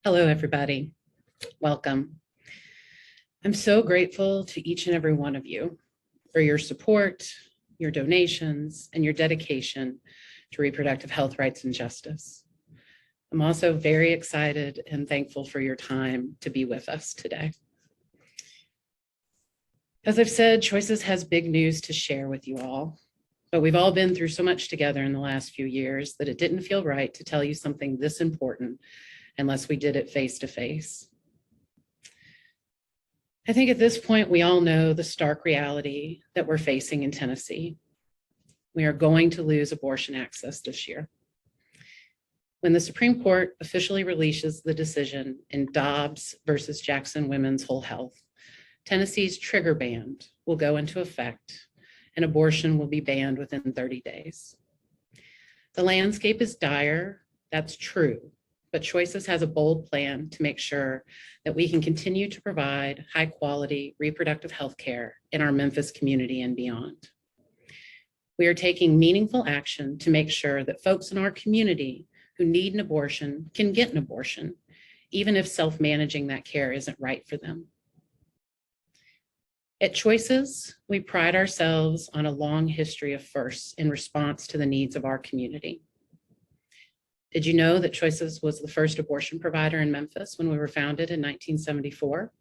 Hello, everybody. Welcome. I'm so grateful to each and every one of you for your support, your donations, and your dedication to reproductive health rights and justice. I'm also very excited and thankful for your time to be with us today. As I've said, Choices has big news to share with you all, but we've all been through so much together in the last few years that it didn't feel right to tell you something this important unless we did it face to face. I think at this point, we all know the stark reality that we're facing in Tennessee. We are going to lose abortion access this year. When the Supreme Court officially releases the decision in Dobbs versus Jackson Women's Whole Health, Tennessee's trigger ban will go into effect and abortion will be banned within 30 days. The landscape is dire, that's true, but Choices has a bold plan to make sure that we can continue to provide high quality reproductive health care in our Memphis community and beyond. We are taking meaningful action to make sure that folks in our community who need an abortion can get an abortion, even if self-managing that care isn't right for them. At Choices, we pride ourselves on a long history of firsts in response to the needs of our community. Did you know that Choices was the first abortion provider in Memphis when we were founded in 1974?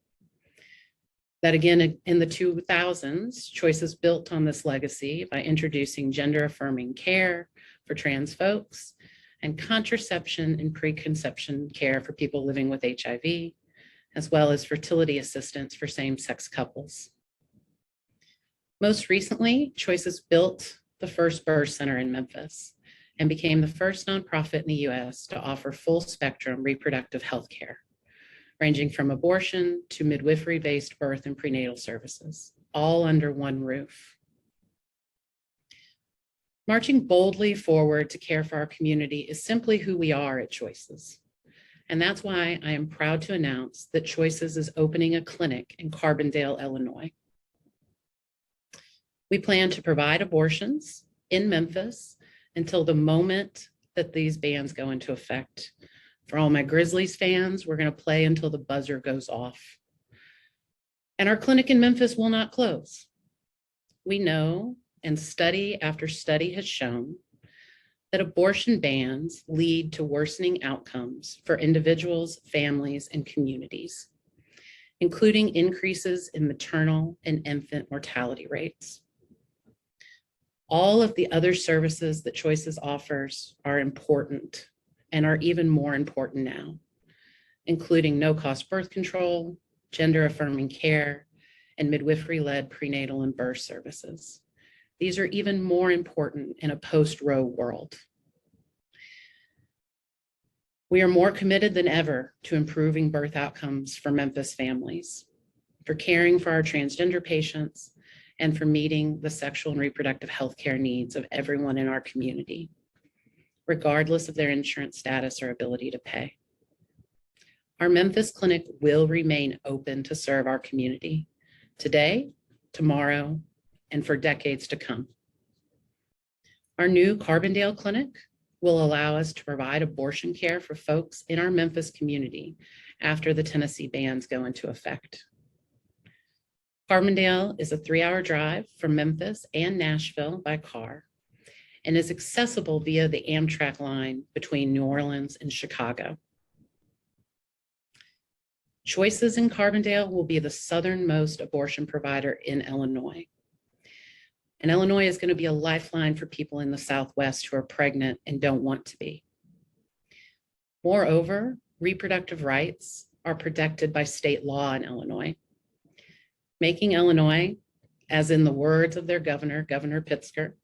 That again, in the 2000s, Choices built on this legacy by introducing gender-affirming care for trans folks and contraception and preconception care for people living with HIV, as well as fertility assistance for same-sex couples. Most recently, Choices built the first birth center in Memphis and became the first nonprofit in the US to offer full spectrum reproductive health care, ranging from abortion to midwifery-based birth and prenatal services, all under one roof. Marching boldly forward to care for our community is simply who we are at Choices. And that's why I am proud to announce that Choices is opening a clinic in Carbondale, Illinois. We plan to provide abortions in Memphis until the moment that these bans go into effect. For all my Grizzlies fans, we're going to play until the buzzer goes off. And our clinic in Memphis will not close. We know, and study after study has shown, that abortion bans lead to worsening outcomes for individuals, families, and communities, including increases in maternal and infant mortality rates. All of the other services that Choices offers are important and are even more important now, including no-cost birth control, gender-affirming care, and midwifery-led prenatal and birth services. These are even more important in a post-Roe world. We are more committed than ever to improving birth outcomes for Memphis families, for caring for our transgender patients, and for meeting the sexual and reproductive health care needs of everyone in our community, regardless of their insurance status or ability to pay. Our Memphis clinic will remain open to serve our community today, tomorrow, and for decades to come. Our new Carbondale clinic will allow us to provide abortion care for folks in our Memphis community after the Tennessee bans go into effect. Carbondale is a 3-hour drive from Memphis and Nashville by car and is accessible via the Amtrak line between New Orleans and Chicago. Choices in Carbondale will be the southernmost abortion provider in Illinois. And Illinois is going to be a lifeline for people in the Southwest who are pregnant and don't want to be. Moreover, reproductive rights are protected by state law in Illinois, making Illinois, as in the words of their governor, Governor Pritzker,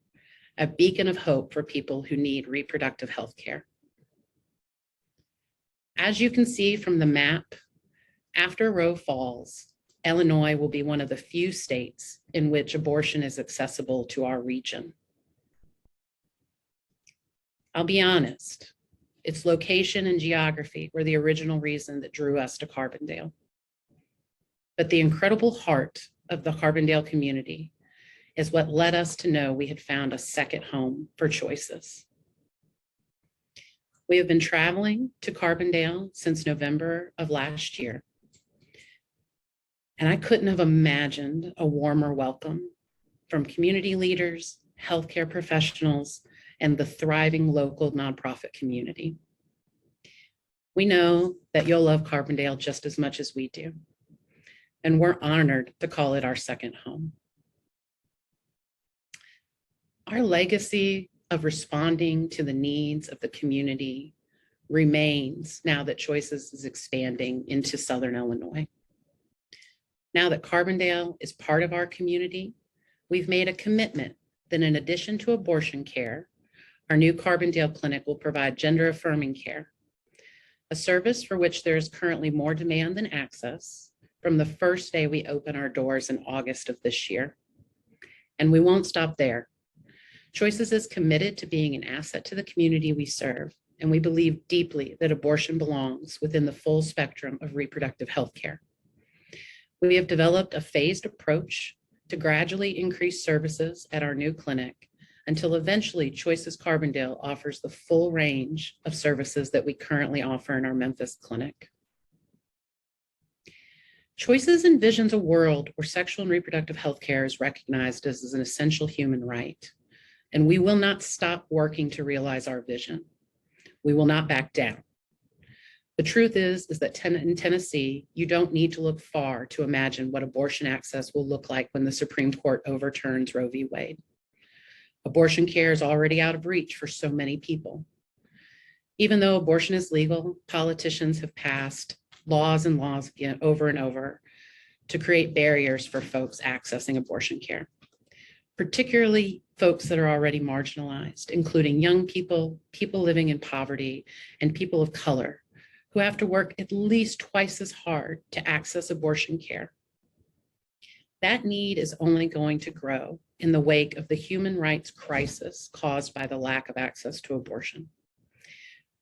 a beacon of hope for people who need reproductive health care. As you can see from the map, after Roe falls, Illinois will be one of the few states in which abortion is accessible to our region. I'll be honest, its location and geography were the original reason that drew us to Carbondale. But the incredible heart of the Carbondale community is what led us to know we had found a second home for Choices. We have been traveling to Carbondale since November of last year. And I couldn't have imagined a warmer welcome from community leaders, healthcare professionals, and the thriving local nonprofit community. We know that you'll love Carbondale just as much as we do, and we're honored to call it our second home. Our legacy of responding to the needs of the community remains now that Choices is expanding into Southern Illinois. Now that Carbondale is part of our community, we've made a commitment that in addition to abortion care, our new Carbondale clinic will provide gender-affirming care, a service for which there is currently more demand than access from the first day we open our doors in August of this year. And we won't stop there. Choices is committed to being an asset to the community we serve, and we believe deeply that abortion belongs within the full spectrum of reproductive health care. We have developed a phased approach to gradually increase services at our new clinic until eventually Choices Carbondale offers the full range of services that we currently offer in our Memphis clinic. Choices envisions a world where sexual and reproductive health care is recognized as an essential human right, and we will not stop working to realize our vision. We will not back down. The truth is that in Tennessee, you don't need to look far to imagine what abortion access will look like when the Supreme Court overturns Roe v. Wade. Abortion care is already out of reach for so many people. Even though abortion is legal, politicians have passed laws and laws again over and over to create barriers for folks accessing abortion care, particularly folks that are already marginalized, including young people, people living in poverty, and people of color who have to work at least twice as hard to access abortion care. That need is only going to grow in the wake of the human rights crisis caused by the lack of access to abortion.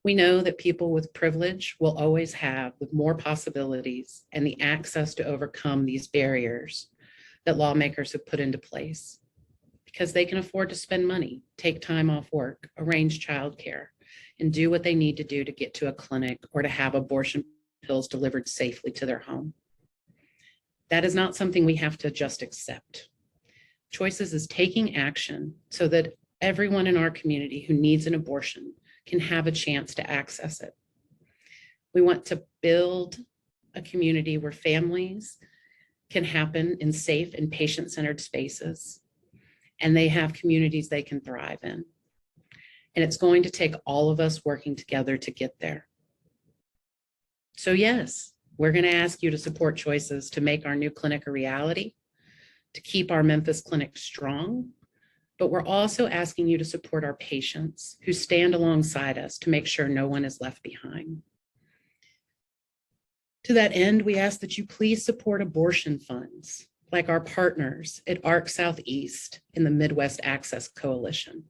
We know that people with privilege will always have the more possibilities and the access to overcome these barriers that lawmakers have put into place because they can afford to spend money, take time off work, arrange childcare, and do what they need to do to get to a clinic or to have abortion pills delivered safely to their home. That is not something we have to just accept. Choices is taking action so that everyone in our community who needs an abortion can have a chance to access it. We want to build a community where families can happen in safe and patient-centered spaces, and they have communities they can thrive in. And it's going to take all of us working together to get there. So yes, we're going to ask you to support Choices to make our new clinic a reality, to keep our Memphis clinic strong, but we're also asking you to support our patients who stand alongside us to make sure no one is left behind. To that end, we ask that you please support abortion funds like our partners at ARC Southeast in the Midwest Access Coalition.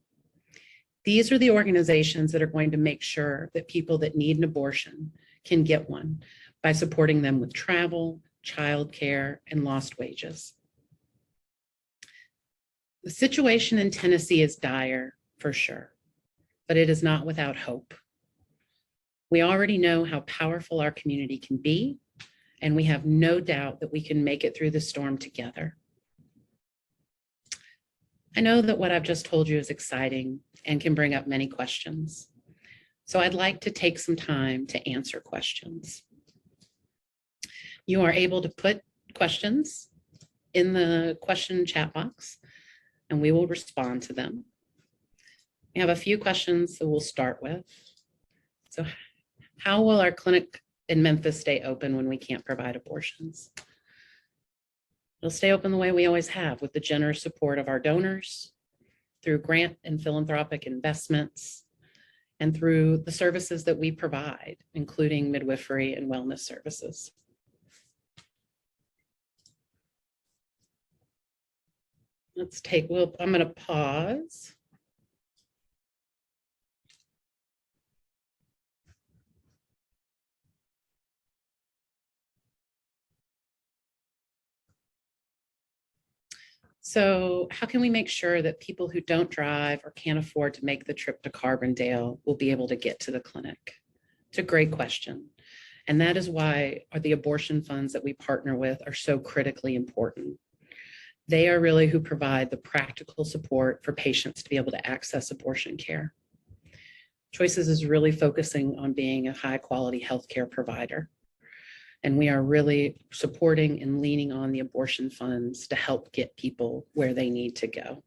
These are the organizations that are going to make sure that people that need an abortion can get one by supporting them with travel, childcare, and lost wages. The situation in Tennessee is dire for sure, but it is not without hope. We already know how powerful our community can be, and we have no doubt that we can make it through the storm together. I know that what I've just told you is exciting and can bring up many questions. So I'd like to take some time to answer questions. You are able to put questions in the question chat box, and we will respond to them. We have a few questions that we'll start with. So how will our clinic in Memphis stay open when we can't provide abortions? It'll stay open the way we always have, with the generous support of our donors, through grant and philanthropic investments, and through the services that we provide, including midwifery and wellness services. I'm going to pause. So how can we make sure that people who don't drive or can't afford to make the trip to Carbondale will be able to get to the clinic? It's a great question. And that is why the abortion funds that we partner with are so critically important. They are really who provide the practical support for patients to be able to access abortion care. Choices is really focusing on being a high quality healthcare provider. And we are really supporting and leaning on the abortion funds to help get people where they need to go.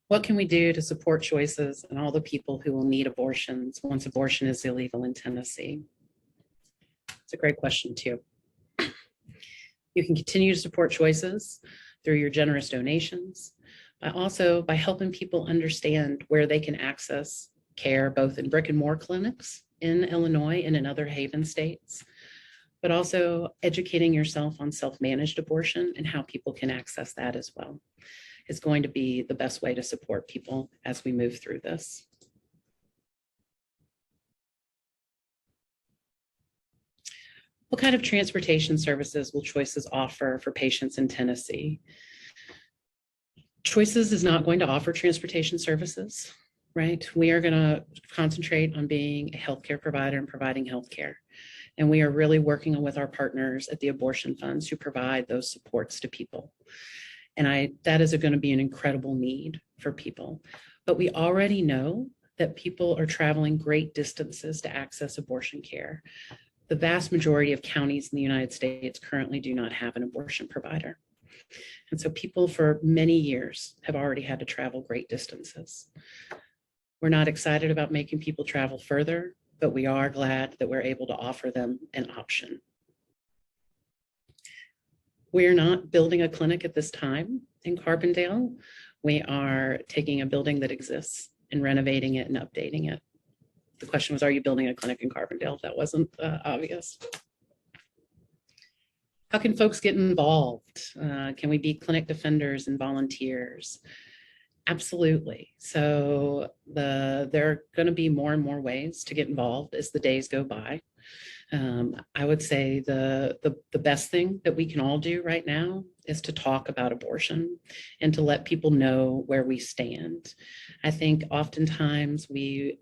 What can we do to support choices and all the people who will need abortions once abortion is illegal in Tennessee? It's a great question too. You can continue to support choices through your generous donations, but also by helping people understand where they can access care, both in brick and mortar clinics in Illinois and in other Haven states, but also educating yourself on self-managed abortion and how people can access that as well is going to be the best way to support people as we move through this. What kind of transportation services will Choices offer for patients in Tennessee? Choices is not going to offer transportation services, right? We are going to concentrate on being a healthcare provider and providing healthcare. And we are really working with our partners at the abortion funds who provide those supports to people. And that is going to be an incredible need for people. But we already know that people are traveling great distances to access abortion care. The vast majority of counties in the United States currently do not have an abortion provider. And so people for many years have already had to travel great distances. We're not excited about making people travel further, but we are glad that we're able to offer them an option. We are not building a clinic at this time in Carbondale. We are taking a building that exists and renovating it and updating it. The question was, are you building a clinic in Carbondale? That wasn't obvious. How can folks get involved? Can we be clinic defenders and volunteers? Absolutely. So there are going to be more and more ways to get involved as the days go by. I would say the best thing that we can all do right now is to talk about abortion and to let people know where we stand. I think oftentimes we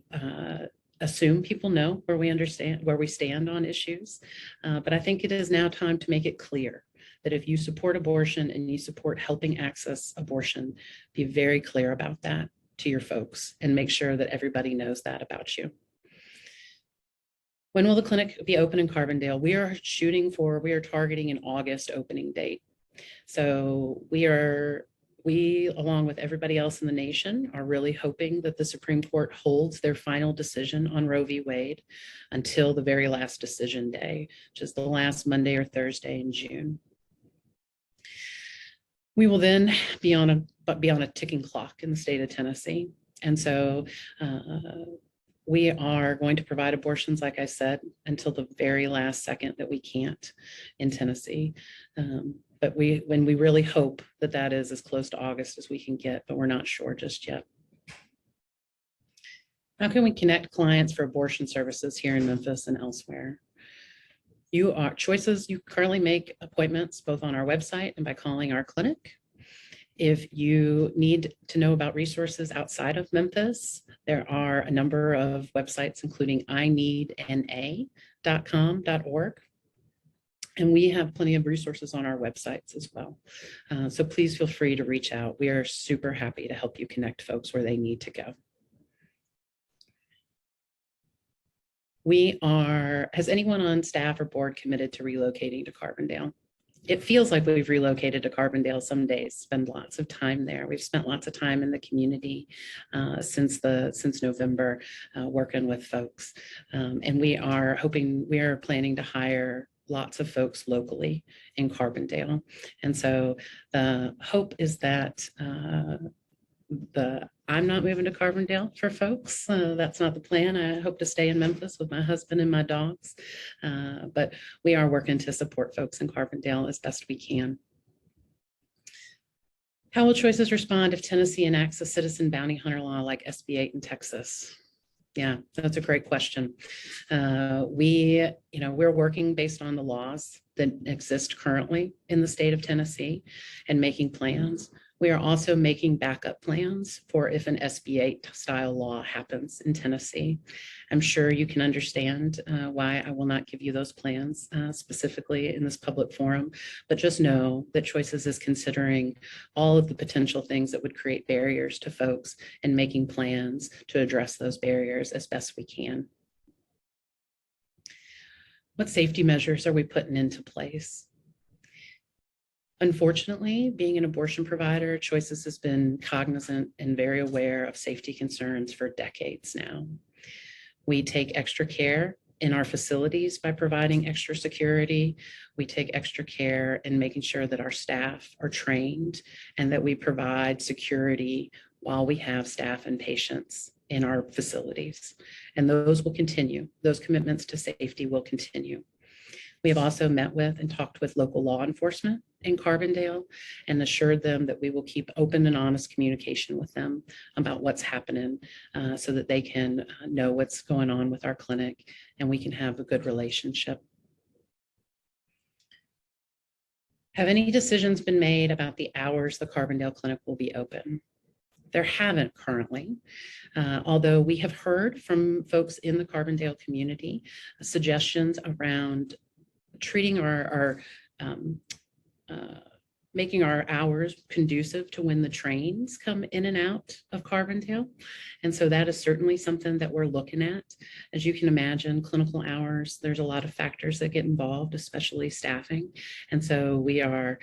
assume people know where we stand on issues, but I think it is now time to make it clear that if you support abortion and you support helping access abortion, be very clear about that to your folks and make sure that everybody knows that about you. When will the clinic be open in Carbondale? We are targeting an August opening date. So we, along with everybody else in the nation, are really hoping that the Supreme Court holds their final decision on Roe v. Wade until the very last decision day, which is the last Monday or Thursday in June. We will then be on a ticking clock in the state of Tennessee. And so we are going to provide abortions, like I said, until the very last second that we can't in Tennessee. But we really hope that that is as close to August as we can get, but we're not sure just yet. How can we connect clients for abortion services here in Memphis and elsewhere? You currently make appointments both on our website and by calling our clinic. If you need to know about resources outside of Memphis, there are a number of websites, including ineedna.com.org. And we have plenty of resources on our websites as well. So please feel free to reach out. We are super happy to help you connect folks where they need to go. Has anyone on staff or board committed to relocating to Carbondale? It feels like we've relocated to Carbondale some days, spend lots of time there. We've spent lots of time in the community since November working with folks. And we are planning to hire lots of folks locally in Carbondale. And so the hope is that I'm not moving to Carbondale for folks. That's not the plan. I hope to stay in Memphis with my husband and my dogs. But we are working to support folks in Carbondale as best we can. How will Choices respond if Tennessee enacts a citizen bounty hunter law like SB 8 in Texas? Yeah, that's a great question. We're working based on the laws that exist currently in the state of Tennessee and making plans. We are also making backup plans for if an SB8 style law happens in Tennessee. I'm sure you can understand why I will not give you those plans specifically in this public forum, but just know that Choices is considering all of the potential things that would create barriers to folks and making plans to address those barriers as best we can. What safety measures are we putting into place? Unfortunately, being an abortion provider, Choices has been cognizant and very aware of safety concerns for decades now. We take extra care in our facilities by providing extra security. We take extra care in making sure that our staff are trained and that we provide security while we have staff and patients in our facilities. And those will continue. Those commitments to safety will continue. We have also met with and talked with local law enforcement in Carbondale and assured them that we will keep open and honest communication with them about what's happening so that they can know what's going on with our clinic and we can have a good relationship. Have any decisions been made about the hours the Carbondale clinic will be open? There haven't currently, although we have heard from folks in the Carbondale community suggestions around treating making our hours conducive to when the trains come in and out of Carbondale. And so that is certainly something that we're looking at. As you can imagine, clinical hours, there's a lot of factors that get involved, especially staffing. And so we are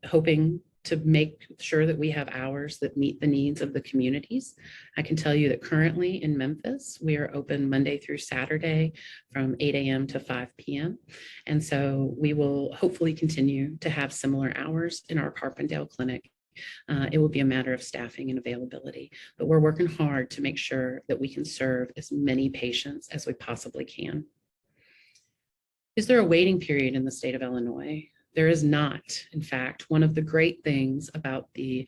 hoping to make sure that we have hours that meet the needs of the communities. I can tell you that currently in Memphis, we are open Monday through Saturday from 8 a.m. to 5 p.m. And so we will hopefully continue to have similar hours in our Carbondale clinic. It will be a matter of staffing and availability, but we're working hard to make sure that we can serve as many patients as we possibly can. Is there a waiting period in the state of Illinois? There is not. In fact, one of the great things about the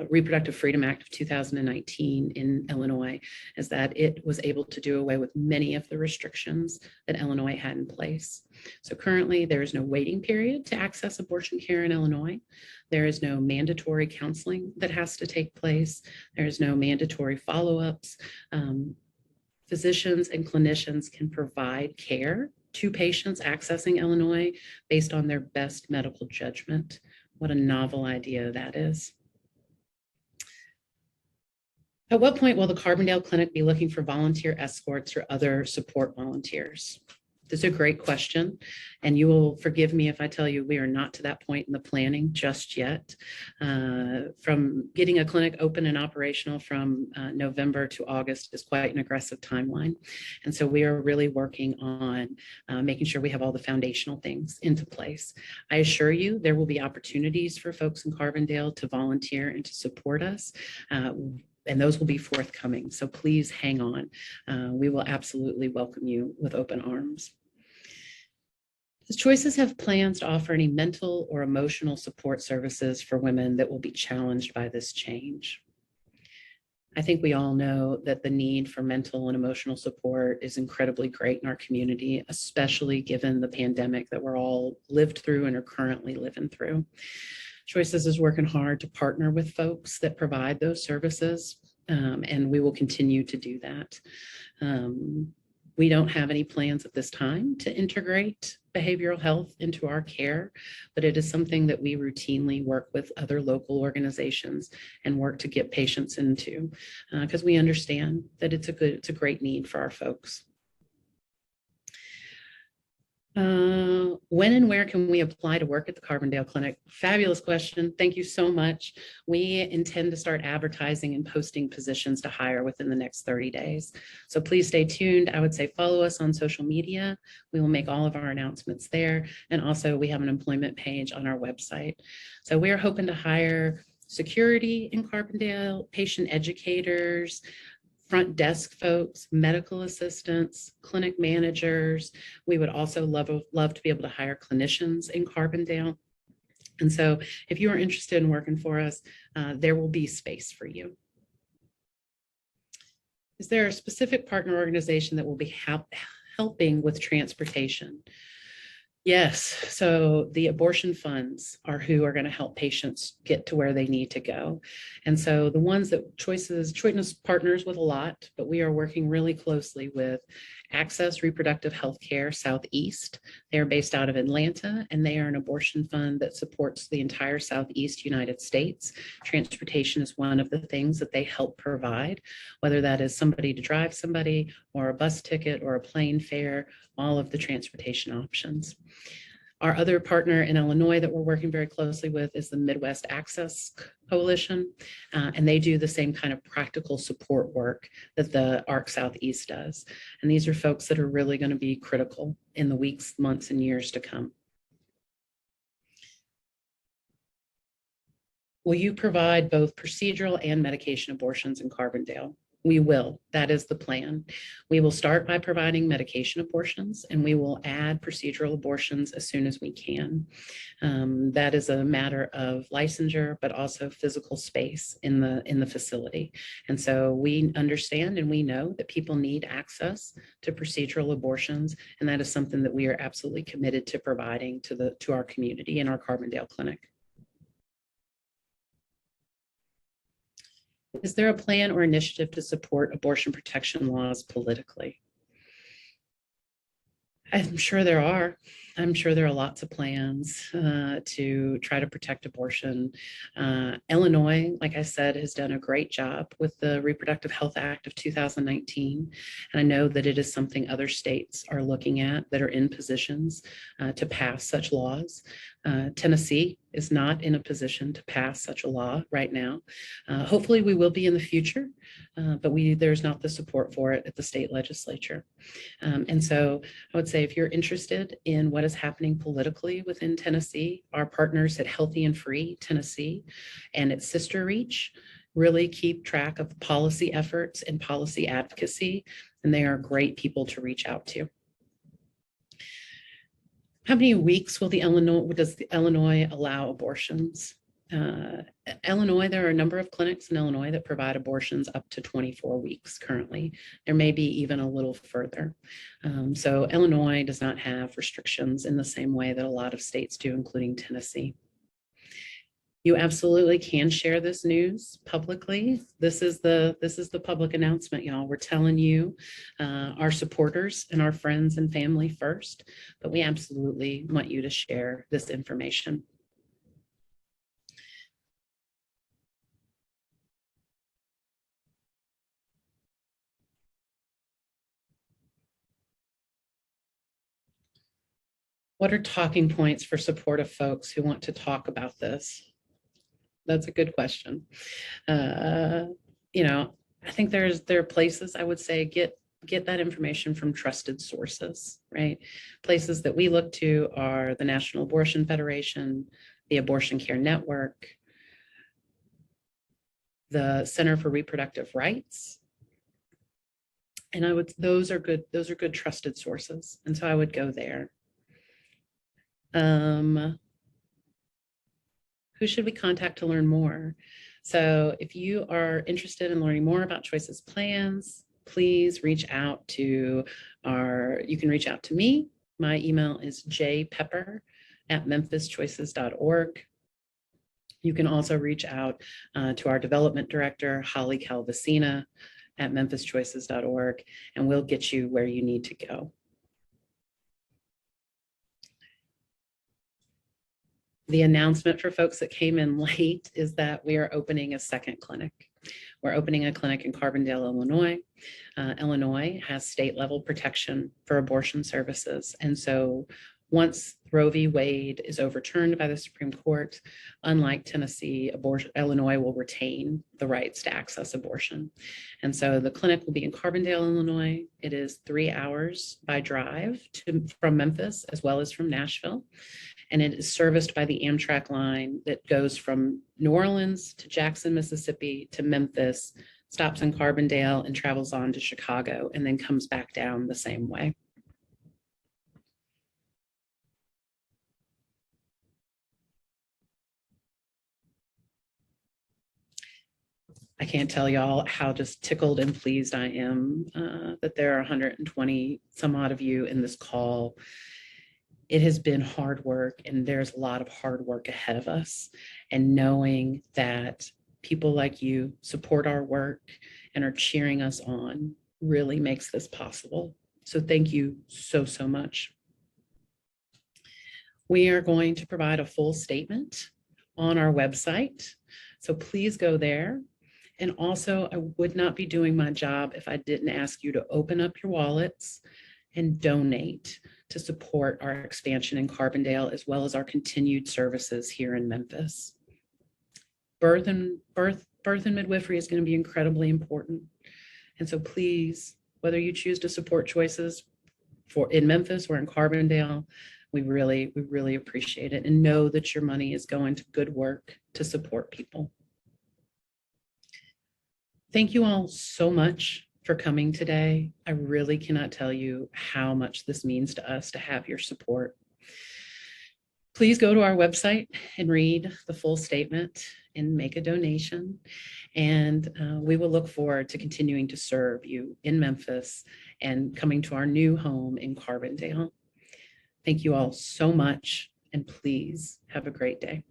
Reproductive Freedom Act of 2019 in Illinois is that it was able to do away with many of the restrictions that Illinois had in place. So currently there is no waiting period to access abortion care in Illinois. There is no mandatory counseling that has to take place. There is no mandatory follow-ups. Physicians and clinicians can provide care to patients accessing Illinois based on their best medical judgment. What a novel idea that is. At what point will the Carbondale Clinic be looking for volunteer escorts or other support volunteers? This is a great question, and you will forgive me if I tell you we are not to that point in the planning just yet. From getting a clinic open and operational from November to August is quite an aggressive timeline. And so we are really working on making sure we have all the foundational things into place. I assure you there will be opportunities for folks in Carbondale to volunteer and to support us. And those will be forthcoming. So please hang on. We will absolutely welcome you with open arms. Does Choices have plans to offer any mental or emotional support services for women that will be challenged by this change? I think we all know that the need for mental and emotional support is incredibly great in our community, especially given the pandemic that we're all lived through and are currently living through. Choices is working hard to partner with folks that provide those services, and we will continue to do that. We don't have any plans at this time to integrate behavioral health into our care, but it is something that we routinely work with other local organizations and work to get patients into, because we understand that it's a great need for our folks. When and where can we apply to work at the Carbondale Clinic? Fabulous question. Thank you so much. We intend to start advertising and posting positions to hire within the next 30 days. So please stay tuned. I would say follow us on social media. We will make all of our announcements there. And also we have an employment page on our website. So we are hoping to hire security in Carbondale, patient educators, front desk folks, medical assistants, clinic managers. We would also love to be able to hire clinicians in Carbondale. And so if you are interested in working for us, there will be space for you. Is there a specific partner organization that will be helping with transportation? Yes, so the abortion funds are who are going to help patients get to where they need to go. And so the ones that Choices partners with a lot, but we are working really closely with Access Reproductive Healthcare Southeast. They are based out of Atlanta, and they are an abortion fund that supports the entire Southeast United States. Transportation is one of the things that they help provide, whether that is somebody to drive somebody or a bus ticket or a plane fare, all of the transportation options. Our other partner in Illinois that we're working very closely with is the Midwest Access Coalition, and they do the same kind of practical support work that the ARC Southeast does. And these are folks that are really going to be critical in the weeks, months, and years to come. Will you provide both procedural and medication abortions in Carbondale? We will. That is the plan. We will start by providing medication abortions, and we will add procedural abortions as soon as we can. That is a matter of licensure, but also physical space in the facility. And so we understand and we know that people need access to procedural abortions, and that is something that we are absolutely committed to providing to our community in our Carbondale clinic. Is there a plan or initiative to support abortion protection laws politically? I'm sure there are. I'm sure there are lots of plans to try to protect abortion. Illinois, like I said, has done a great job with the Reproductive Health Act of 2019. And I know that it is something other states are looking at that are in positions to pass such laws. Tennessee is not in a position to pass such a law right now. Hopefully we will be in the future, but there's not the support for it at the state legislature. And so I would say if you're interested in what is happening politically within Tennessee, our partners at Healthy and Free Tennessee and its sister Reach really keep track of policy efforts and policy advocacy, and they are great people to reach out to. How many weeks does Illinois allow abortions? Illinois, there are a number of clinics in Illinois that provide abortions up to 24 weeks currently. There may be even a little further. So Illinois does not have restrictions in the same way that a lot of states do, including Tennessee. You absolutely can share this news publicly. This is the public announcement, y'all. We're telling you, our supporters and our friends and family first, but we absolutely want you to share this information. What are talking points for supportive folks who want to talk about this? That's a good question. You know, I think there are places I would say get that information from trusted sources, right? Places that we look to are the National Abortion Federation, the Abortion Care Network, the Center for Reproductive Rights. And those are good trusted sources. And so I would go there. Who should we contact to learn more? So if you are interested in learning more about Choices plans, please reach out to you can reach out to me. My email is jpepper@memphischoices.org. You can also reach out to our development director, Holly Calvasina, at memphischoices.org, and we'll get you where you need to go. The announcement for folks that came in late is that we are opening a second clinic. We're opening a clinic in Carbondale, Illinois. Illinois has state level protection for abortion services. And so once Roe v. Wade is overturned by the Supreme Court, unlike Tennessee, Illinois will retain the rights to access abortion. And so the clinic will be in Carbondale, Illinois. It is 3 hours by drive from Memphis as well as from Nashville. And it is serviced by the Amtrak line that goes from New Orleans to Jackson, Mississippi to Memphis, stops in Carbondale and travels on to Chicago, and then comes back down the same way. I can't tell y'all how just tickled and pleased I am that there are 120 some odd of you in this call. It has been hard work, and there's a lot of hard work ahead of us. And knowing that people like you support our work and are cheering us on really makes this possible. So thank you so, so much. We are going to provide a full statement on our website. So please go there. And also, I would not be doing my job if I didn't ask you to open up your wallets and donate to support our expansion in Carbondale, as well as our continued services here in Memphis. Birth and midwifery is going to be incredibly important. And so please, whether you choose to support choices in Memphis or in Carbondale, we really appreciate it, and know that your money is going to good work to support people. Thank you all so much for coming today. I really cannot tell you how much this means to us to have your support. Please go to our website and read the full statement and make a donation. And we will look forward to continuing to serve you in Memphis and coming to our new home in Carbondale. Thank you all so much, and please have a great day.